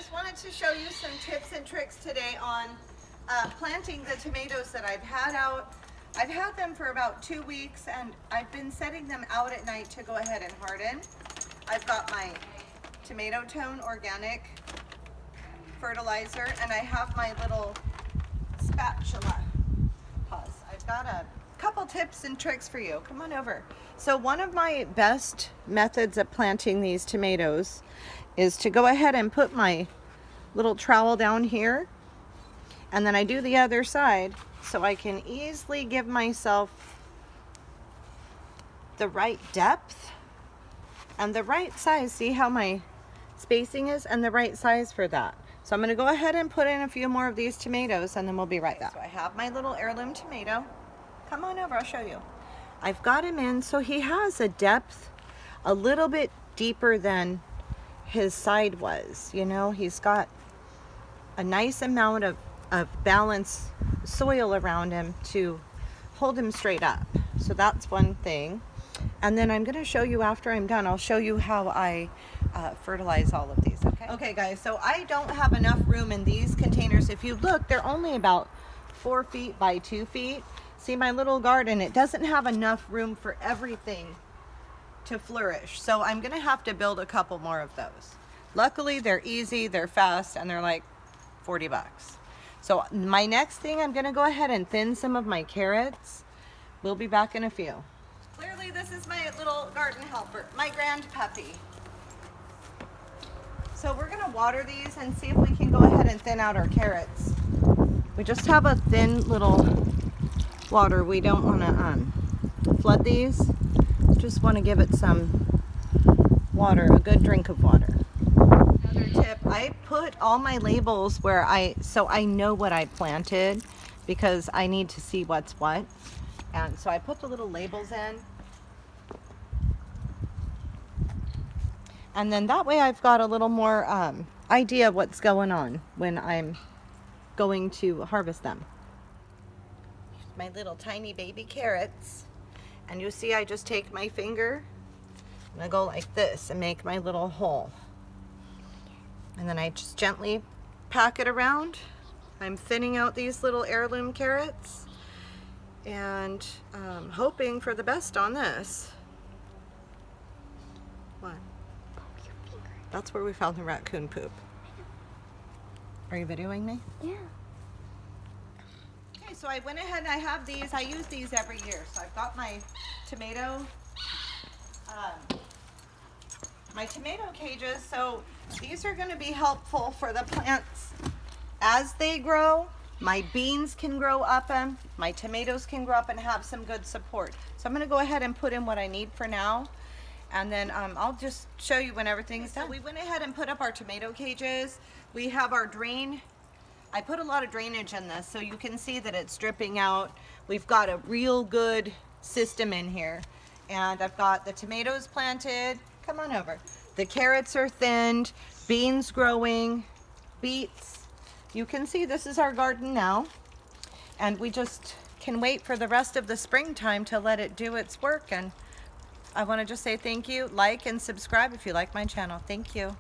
just wanted to show you some tips and tricks today on planting the tomatoes that I've had out. I've had them for about 2 weeks and I've been setting them out at night to go ahead and harden. I've got my Tomato Tone organic fertilizer and I have my little spatula. Pause. I've got a couple tips and tricks for you. Come on over. So one of my best methods of planting these tomatoes is to go ahead and put my little trowel down here, and then I do the other side so I can easily give myself the right depth and the right size. See how my spacing is, and the right size for that. So I'm going to go ahead and put in a few more of these tomatoes and then we'll be right back. So I have my little heirloom tomato. Come on over, I'll show you. I've got him in, so he has a depth a little bit deeper than his side was. You know, he's got a nice amount of balanced soil around him to hold him straight up. So that's one thing. And then I'm going to show you after I'm done, I'll show you how I fertilize all of these. Okay guys, so I don't have enough room in these containers. If you look, they're only about 4 feet by 2 feet. See my little garden, it doesn't have enough room for everything to flourish. So I'm gonna have to build a couple more of those. Luckily, they're easy, they're fast, and they're like 40 bucks. So my next thing, I'm gonna go ahead and thin some of my carrots. We'll be back in a few. Clearly, this is my little garden helper, my grand puppy. So we're gonna water these and see if we can go ahead and thin out our carrots. We just have a thin little water. We don't want to flood these. Just want to give it some water, a good drink of water. Another tip, I put all my labels where so I know what I planted, because I need to see what's what. And so I put the little labels in. And then that way I've got a little more idea of what's going on when I'm going to harvest them. My little tiny baby carrots, and you see I just take my finger and I go like this and make my little hole, and then I just gently pack it around. I'm thinning out these little heirloom carrots and hoping for the best on this. What? That's where we found the raccoon poop. Are you videoing me? Yeah. So I went ahead and I have these, I use these every year. So I've got my tomato cages. So these are going to be helpful for the plants as they grow. My beans can grow up them, my tomatoes can grow up and have some good support. So I'm going to go ahead and put in what I need for now, and then I'll just show you when everything's done. So we went ahead and put up our tomato cages. We have our drain. I put a lot of drainage in this so you can see that it's dripping out. We've got a real good system in here. And I've got the tomatoes planted. Come on over. The carrots are thinned, beans growing, beets. You can see this is our garden now. And we just can wait for the rest of the springtime to let it do its work. And I want to just say thank you. Like and subscribe if you like my channel. Thank you.